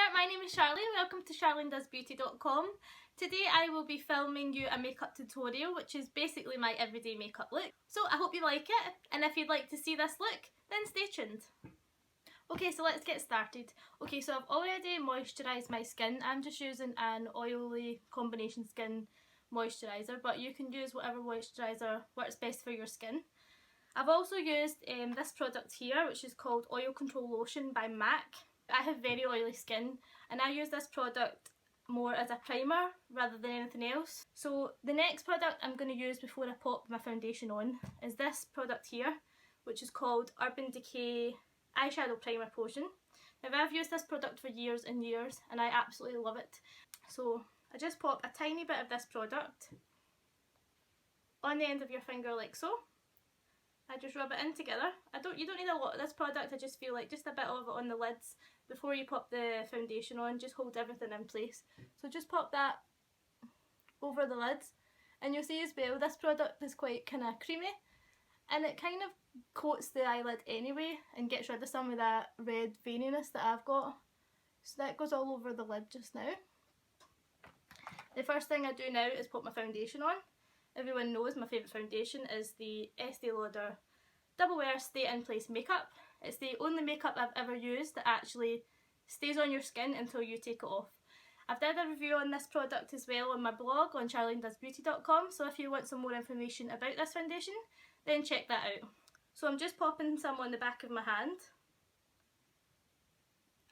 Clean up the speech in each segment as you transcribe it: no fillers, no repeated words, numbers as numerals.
there, my name is Charlene. Welcome to charlenedoesbeauty.com. Today I will be filming you a makeup tutorial, which is basically my everyday makeup look. So I hope you like it, and if you'd like to see this look, then stay tuned. Okay, so let's get started. Okay, so I've already moisturised my skin. I'm just using an oily combination skin moisturiser, but you can use whatever moisturiser works best for your skin. I've also used this product here, which is called Oil Control Lotion by MAC. I have very oily skin and I use this product more as a primer rather than anything else. So the next product I'm going to use before I pop my foundation on is this product here, which is called Urban Decay Eyeshadow Primer Potion. Now I've used this product for years and years and I absolutely love it. So I just pop a tiny bit of this product on the end of your finger like so. I just rub it in together. You don't need a lot of this product, I just feel like just a bit of it on the lids before you pop the foundation on, just hold everything in place. So just pop that over the lids and you'll see as well this product is quite kind of creamy and it kind of coats the eyelid anyway and gets rid of some of that red veininess that I've got. So that goes all over the lid just now. The first thing I do now is put my foundation on. Everyone knows my favourite foundation is the Estee Lauder Double Wear Stay In Place makeup. It's the only makeup I've ever used that actually stays on your skin until you take it off. I've done a review on this product as well on my blog on charlenedoesbeauty.com, so if you want some more information about this foundation then check that out. So I'm just popping some on the back of my hand.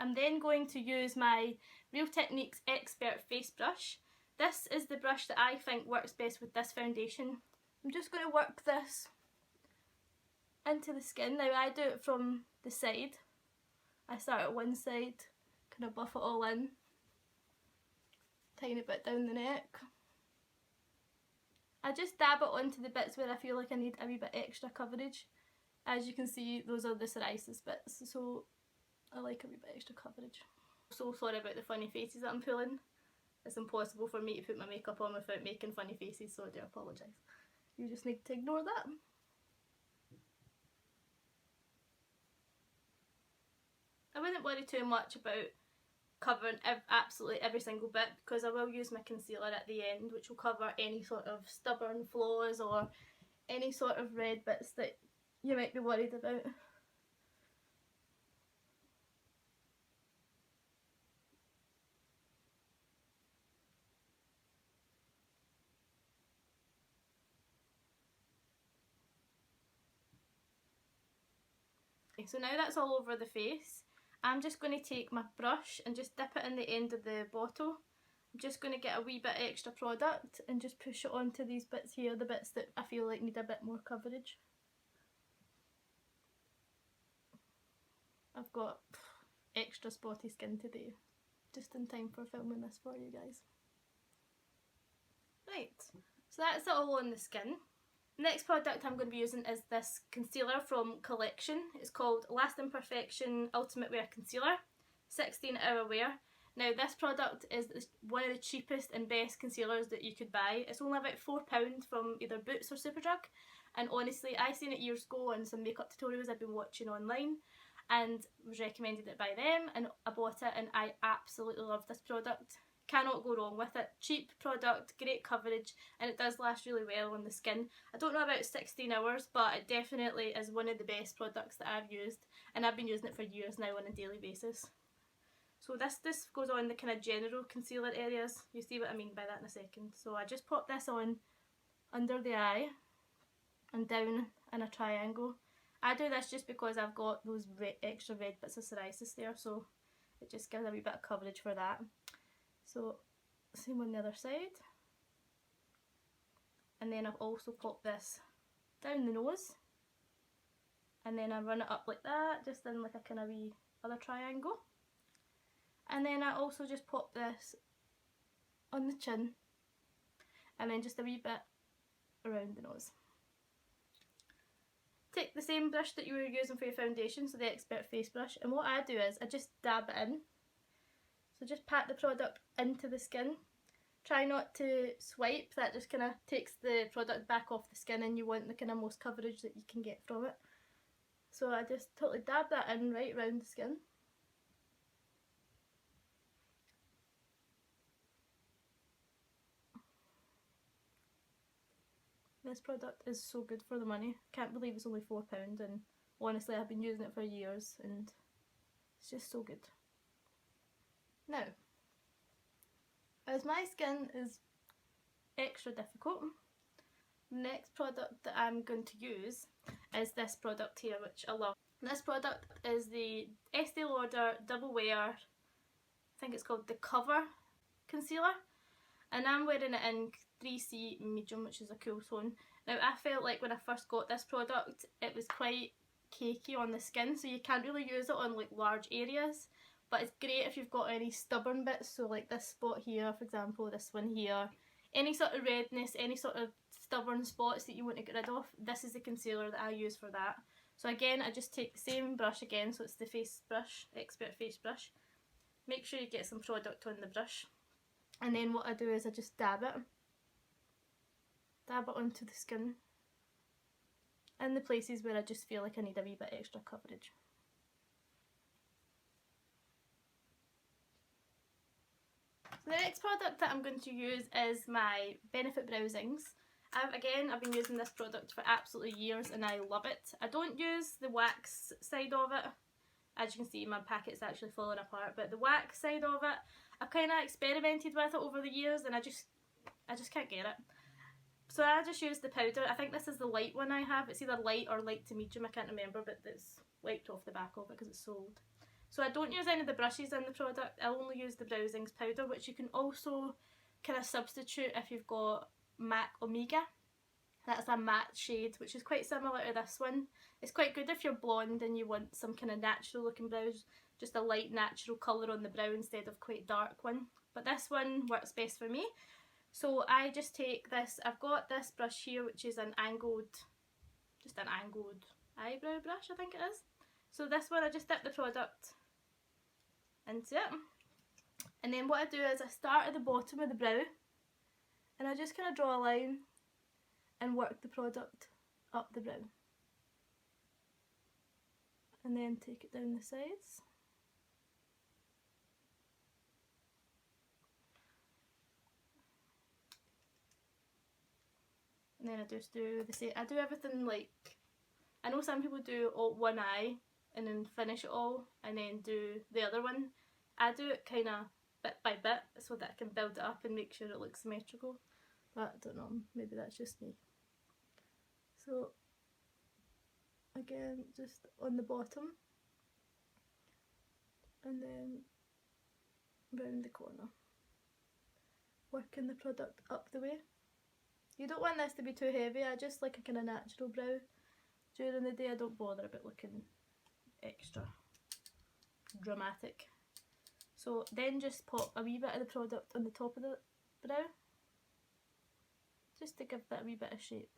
I'm then going to use my Real Techniques Expert face brush. This is the brush that I think works best with this foundation. I'm just going to work this into the skin. Now I do it from the side. I start at one side, kind of buff it all in. Tiny bit down the neck. I just dab it onto the bits where I feel like I need a wee bit extra coverage. As you can see, those are the psoriasis bits, so I like a wee bit extra coverage. So sorry about the funny faces that I'm pulling. It's impossible for me to put my makeup on without making funny faces, so I do apologise. You just need to ignore that. I wouldn't worry too much about covering absolutely every single bit because I will use my concealer at the end, which will cover any sort of stubborn flaws or any sort of red bits that you might be worried about. So now that's all over the face, I'm just going to take my brush and just dip it in the end of the bottle. I'm just going to get a wee bit extra product and just push it onto these bits here, the bits that I feel like need a bit more coverage. I've got extra spotty skin today, just in time for filming this for you guys. Right, so that's it all on the skin. Next product I'm going to be using is this concealer from Collection. It's called Lasting Perfection Ultimate Wear Concealer, 16 Hour Wear. Now this product is one of the cheapest and best concealers that you could buy. It's only about £4 from either Boots or Superdrug, and honestly I seen it years ago on some makeup tutorials I've been watching online and was recommended it by them, and I bought it and I absolutely love this product. Cannot go wrong with it. Cheap product, great coverage, and it does last really well on the skin. I don't know about 16 hours, but it definitely is one of the best products that I've used, and I've been using it for years now on a daily basis. So this goes on the kind of general concealer areas. You see what I mean by that in a second. So I just pop this on under the eye and down in a triangle. I do this just because I've got those extra red bits of psoriasis there, so it just gives a wee bit of coverage for that. So same on the other side, and then I've also popped this down the nose, and then I run it up like that, just in like a kind of wee other triangle, and then I also just pop this on the chin, and then just a wee bit around the nose. Take the same brush that you were using for your foundation, so the Expert face brush, and what I do is I just dab it in. So just pat the product into the skin. Try not to swipe, that just kind of takes the product back off the skin and you want the kind of most coverage that you can get from it. So I just totally dab that in right around the skin. this product is so good for the money. Can't believe it's only £4 and honestly I've been using it for years and it's just so good. Now, as my skin is extra difficult, the next product that I'm going to use is this product here, which I love. This product is the Estee Lauder Double Wear, I think it's called the Cover Concealer, and I'm wearing it in 3C Medium, which is a cool tone. Now I felt like when I first got this product it was quite cakey on the skin, so you can't really use it on like large areas, but it's great if you've got any stubborn bits, so like this spot here for example, this one here, any sort of redness, any sort of stubborn spots that you want to get rid of, this is the concealer that I use for that. So again, I just take the same brush again, so it's the face brush, Expert Face Brush. Make sure you get some product on the brush, and then what I do is I just dab it onto the skin in the places where I just feel like I need a wee bit extra coverage. So the next product that I'm going to use is my Benefit Browzings. I've been using this product for absolutely years and I love it. I don't use the wax side of it. As you can see, my packet's actually falling apart, but the wax side of it, I've kind of experimented with it over the years and I just can't get it. So I just use the powder. I think this is the light one I have. It's either light or light to medium, I can't remember, but it's wiped off the back of it because it's sold. So I don't use any of the brushes in the product, I only use the Browzings powder, which you can also kind of substitute if you've got MAC Omega. That's a matte shade, which is quite similar to this one. It's quite good if you're blonde and you want some kind of natural looking brows, just a light natural colour on the brow instead of quite dark one. But this one works best for me. So I just take this, I've got this brush here which is an angled eyebrow brush, I think it is. So this one I just dip the product into it. And then what I do is I start at the bottom of the brow and I just kind of draw a line and work the product up the brow. And then take it down the sides. And then I just do the same. I do everything like, I know some people do all one eye and then finish it all and then do the other one. I do it kind of bit by bit so that I can build it up and make sure it looks symmetrical. But I don't know, maybe that's just me. So again, just on the bottom and then round the corner, working the product up the way. You don't want this to be too heavy, I just like a kind of natural brow. During the day I don't bother about looking extra dramatic. So then just pop a wee bit of the product on the top of the brow, just to give that a wee bit of shape.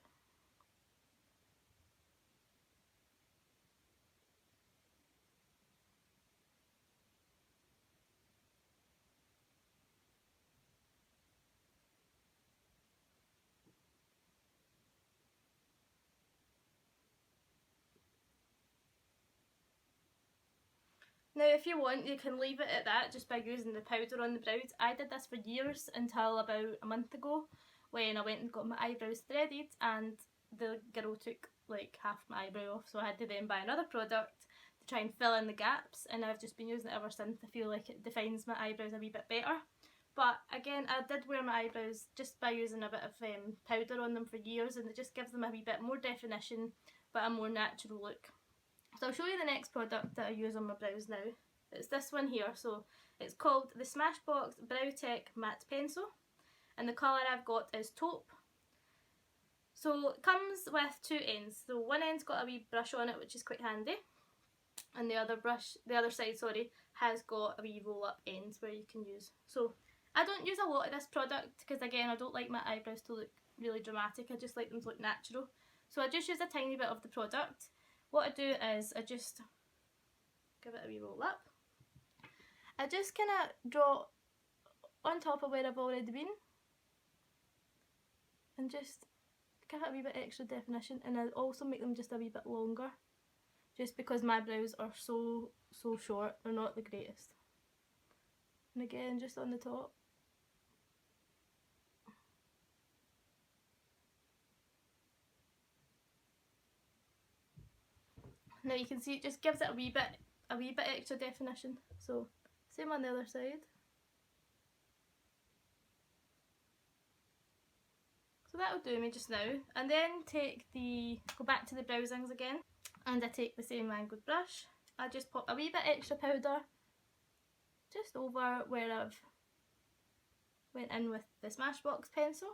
Now if you want, you can leave it at that just by using the powder on the brows. I did this for years until about a month ago when I went and got my eyebrows threaded and the girl took like half my eyebrow off, so I had to then buy another product to try and fill in the gaps, and I've just been using it ever since. I feel like it defines my eyebrows a wee bit better. But again, I did wear my eyebrows just by using a bit of powder on them for years, and it just gives them a wee bit more definition but a more natural look. So I'll show you the next product that I use on my brows now. It's this one here. So it's called the Smashbox Brow Tech Matte Pencil and the colour I've got is Taupe. So it comes with two ends. So one end's got a wee brush on it which is quite handy, and the other side has got a wee roll up ends where you can use. So I don't use a lot of this product because again I don't like my eyebrows to look really dramatic, I just like them to look natural. So I just use a tiny bit of the product. What I do is I just give it a wee roll up. I just kind of draw on top of where I've already been and just give it a wee bit extra definition, and I also make them just a wee bit longer just because my brows are so short, they're not the greatest. And again, just on the top. Now you can see it just gives it a wee bit extra definition. So same on the other side. So that'll do me just now. And then go back to the Browzings again, and I take the same angled brush. I just pop a wee bit extra powder just over where I've went in with the Smashbox pencil,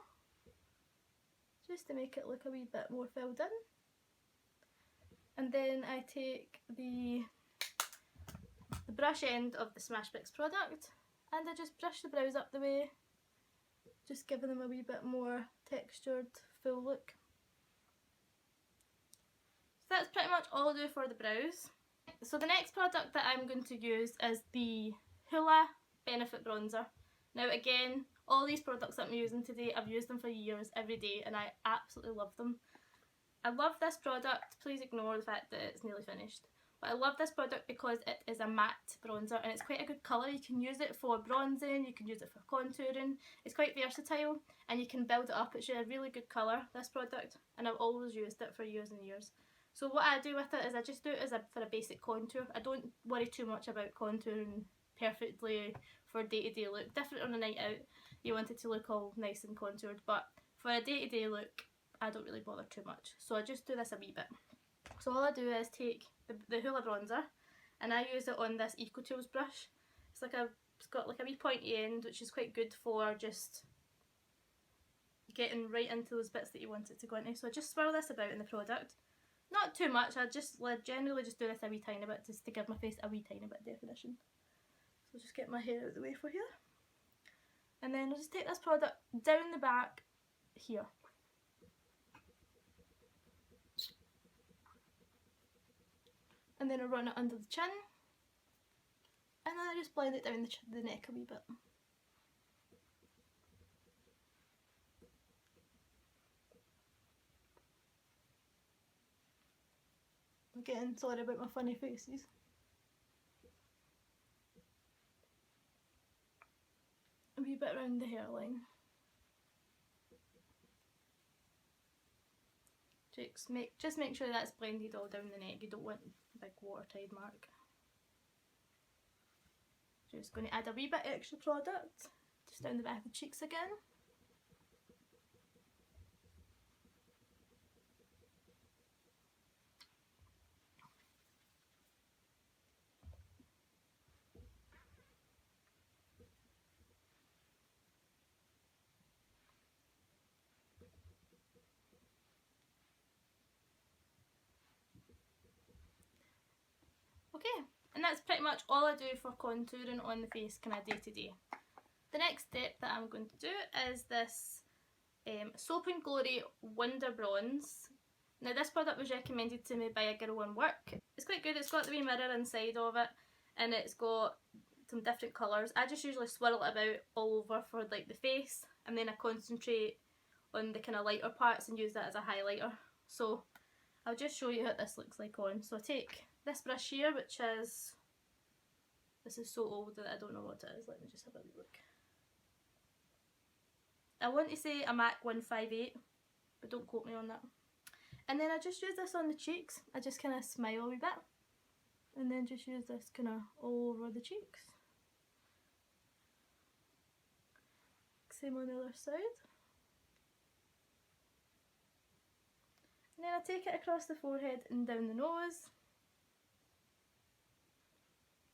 just to make it look a wee bit more filled in. And then I take the brush end of the Smashbox product and I just brush the brows up the way, just giving them a wee bit more textured, full look. So that's pretty much all I do for the brows. So the next product that I'm going to use is the Hoola Benefit Bronzer. Now again, all these products that I'm using today, I've used them for years, every day, and I absolutely love them. I love this product, please ignore the fact that it's nearly finished. But I love this product because it is a matte bronzer and it's quite a good colour. You can use it for bronzing, you can use it for contouring. It's quite versatile and you can build it up. It's a really good colour, this product, and I've always used it for years and years. So what I do with it is I just do it for a basic contour. I don't worry too much about contouring perfectly for a day-to-day look. Different on a night out, you want it to look all nice and contoured, but for a day-to-day look, I don't really bother too much. So I just do this a wee bit. So all I do is take the Hoola bronzer and I use it on this Eco Tools brush. It's got like a wee pointy end, which is quite good for just getting right into those bits that you want it to go into. So I just swirl this about in the product. Not too much, I just generally just do this a wee tiny bit just to give my face a wee tiny bit of definition. So just get my hair out of the way for here. And then I'll just take this product down the back here. And then I run it under the chin, and then I just blend it down the neck a wee bit. Again, sorry about my funny faces. A wee bit around the hairline. Just make sure that's blended all down the neck. You don't want a big watertight mark. Just going to add a wee bit extra product just down the back of the cheeks again. Okay, and that's pretty much all I do for contouring on the face kind of day to day. The next step that I'm going to do is this Soap and Glory Wonderbronze. Now this product was recommended to me by a girl in work. It's quite good, it's got the wee mirror inside of it and it's got some different colours. I just usually swirl it about all over for like the face and then I concentrate on the kind of lighter parts and use that as a highlighter. So I'll just show you what this looks like on. So I take this brush here, which is, this is so old that I don't know what it is. Let me just have a wee look. I want to say a MAC 158, but don't quote me on that. And then I just use this on the cheeks. I just kind of smile a wee bit. And then just use this kind of all over the cheeks. Same on the other side. And then I take it across the forehead and down the nose.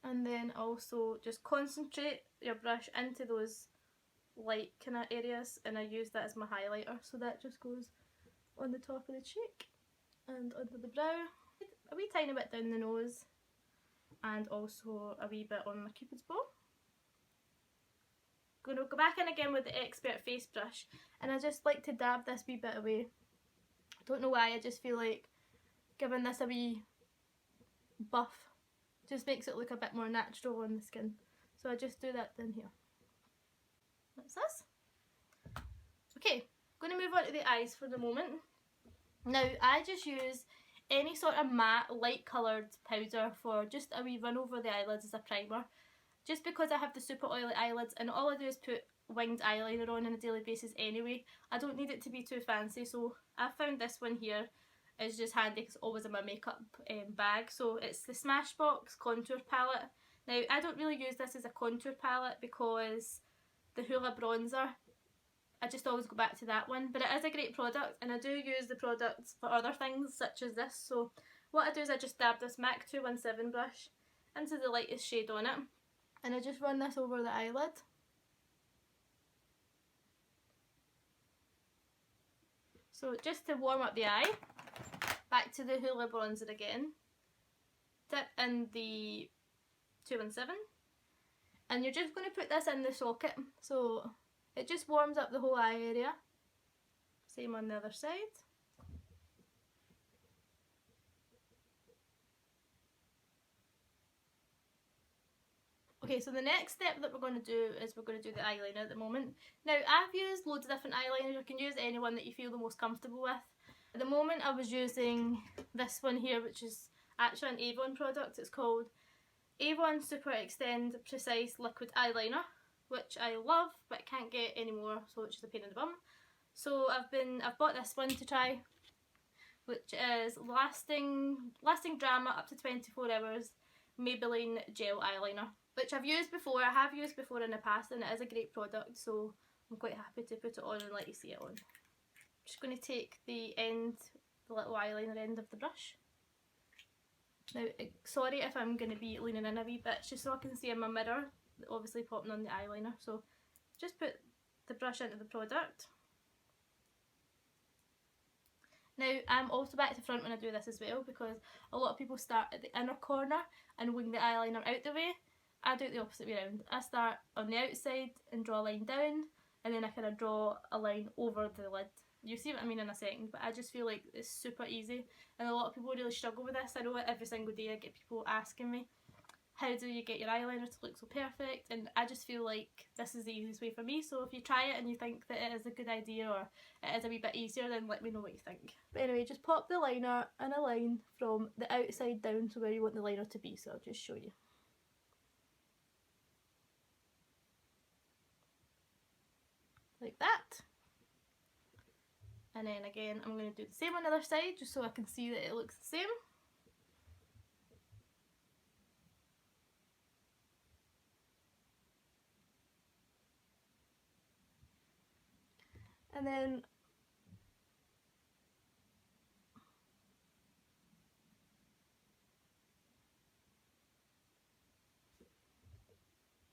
And then also just concentrate your brush into those light kind of areas and I use that as my highlighter. So that just goes on the top of the cheek and under the brow, a wee tiny bit down the nose and also a wee bit on my cupid's bow. Going to go back in again with the Expert face brush and I just like to dab this wee bit away. I don't know why, I just feel like giving this a wee buff just makes it look a bit more natural on the skin. So I just do that down here. That's this. Okay, going to move on to the eyes for the moment. Now I just use any sort of matte light coloured powder for just a wee run over the eyelids as a primer. Just because I have the super oily eyelids and all I do is put winged eyeliner on a daily basis anyway. I don't need it to be too fancy, so I found this one here. is just handy because it's always in my makeup bag. So it's the Smashbox Contour Palette. Now I don't really use this as a contour palette because the Hoola bronzer, I just always go back to that one, but it is a great product and I do use the products for other things such as this. So what I do is I just dab this MAC 217 brush into the lightest shade on it and I just run this over the eyelid. So just to warm up the eye, back to the Hoola bronzer again, dip in the 217 and you're just going to put this in the socket so it just warms up the whole eye area. Same on the other side. Okay, so the next step that we're going to do is we're going to do the eyeliner at the moment. Now I've used loads of different eyeliners, you can use any one that you feel the most comfortable with. At the moment I was using this one here, which is actually an Avon product. It's called Avon Super Extend Precise Liquid Eyeliner, which I love but can't get anymore, so it's just a pain in the bum. So I've bought this one to try, which is Lasting Drama Up to 24 Hours Maybelline Gel Eyeliner, which I've used before. I have used before in the past and it is a great product, so I'm quite happy to put it on and let you see it on. I'm just going to take the little eyeliner end of the brush. Now, sorry if I'm going to be leaning in a wee bit, it's just so I can see in my mirror, obviously popping on the eyeliner. So just put the brush into the product. Now I'm also back to front when I do this as well, because a lot of people start at the inner corner and wing the eyeliner out the way. I do it the opposite way around. I start on the outside and draw a line down, and then I kind of draw a line over the lid. You see what I mean in a second, but I just feel like it's super easy and a lot of people really struggle with this. I know every single day I get people asking me, how do you get your eyeliner to look so perfect? And I just feel like this is the easiest way for me. So if you try it and you think that it is a good idea or it is a wee bit easier, then let me know what you think. But anyway, just pop the liner in a line from the outside down to where you want the liner to be, so I'll just show you. Like that. And then again, I'm going to do the same on the other side just so I can see that it looks the same. And then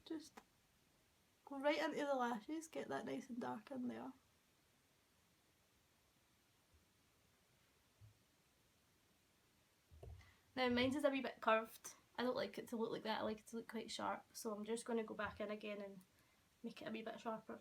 just go right into the lashes, get that nice and dark in there. Now mine is a wee bit curved. I don't like it to look like that, I like it to look quite sharp, so I'm just going to go back in again and make it a wee bit sharper.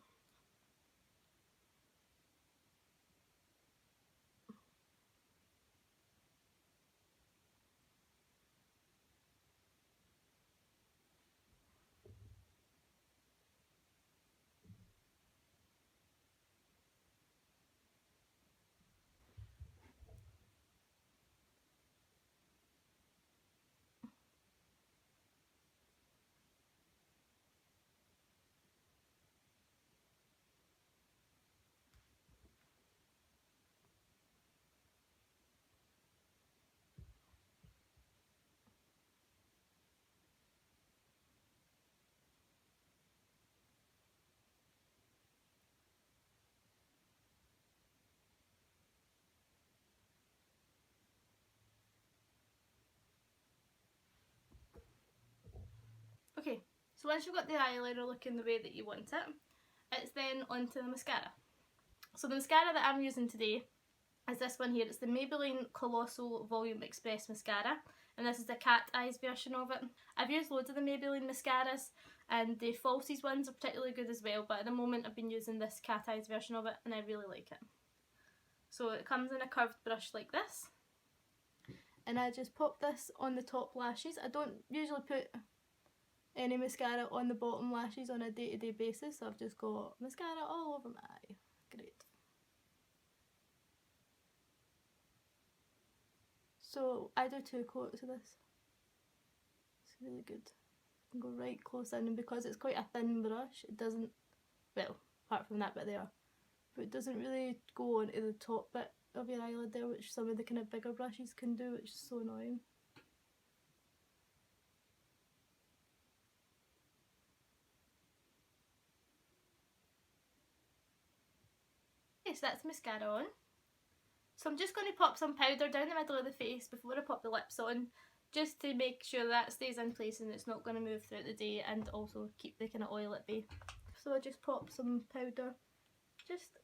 Okay, so once you've got the eyeliner looking the way that you want it, it's then onto the mascara. So the mascara that I'm using today is this one here. It's the Maybelline Colossal Volume Express Mascara, and this is the cat eyes version of it. I've used loads of the Maybelline mascaras and the falsies ones are particularly good as well, but at the moment I've been using this cat eyes version of it and I really like it. So it comes in a curved brush like this, and I just pop this on the top lashes. I don't usually put any mascara on the bottom lashes on a day-to-day basis, so I've just got mascara all over my eye. Great. So I do 2 coats of this. It's really good. You can go right close in, and because it's quite a thin brush, it doesn't, well, apart from that bit there, but it doesn't really go onto the top bit of your eyelid there, which some of the kind of bigger brushes can do, which is so annoying. Okay, so that's mascara on. So I'm just going to pop some powder down the middle of the face before I pop the lips on, just to make sure that stays in place and it's not going to move throughout the day, and also keep the kind of oil at bay. So I just pop some powder just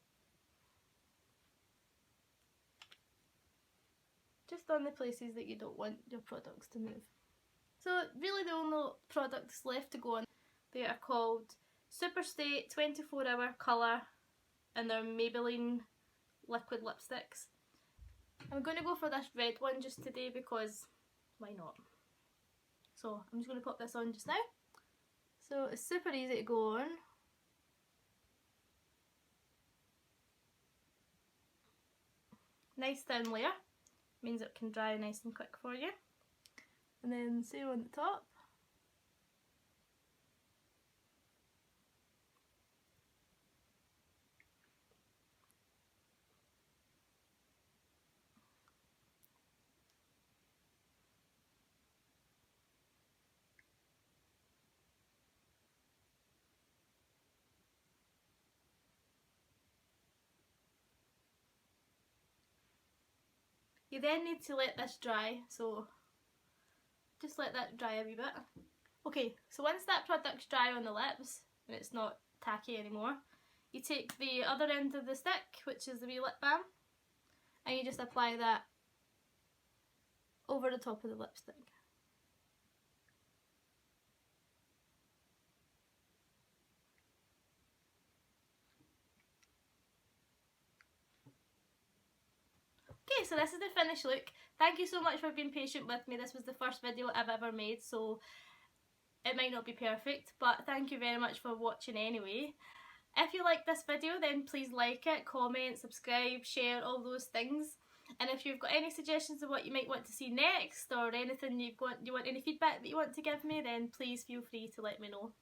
on the places that you don't want your products to move. So really the only products left to go on, they are called SuperStay 24-Hour Colour, and they're Maybelline liquid lipsticks. I'm going to go for this red one just today because why not? So I'm just going to pop this on just now. So it's super easy to go on. Nice thin layer, means it can dry nice and quick for you. And then same on the top. You then need to let this dry, so just let that dry a wee bit. Okay, so once that product's dry on the lips, and it's not tacky anymore, you take the other end of the stick, which is the wee lip balm, and you just apply that over the top of the lipstick. Okay, so this is the finished look. Thank you so much for being patient with me. This was the first video I've ever made, so it might not be perfect, but thank you very much for watching anyway. If you like this video, then please like it, comment, subscribe, share, all those things. And if you've got any suggestions of what you might want to see next, or anything you want any feedback that you want to give me, then please feel free to let me know.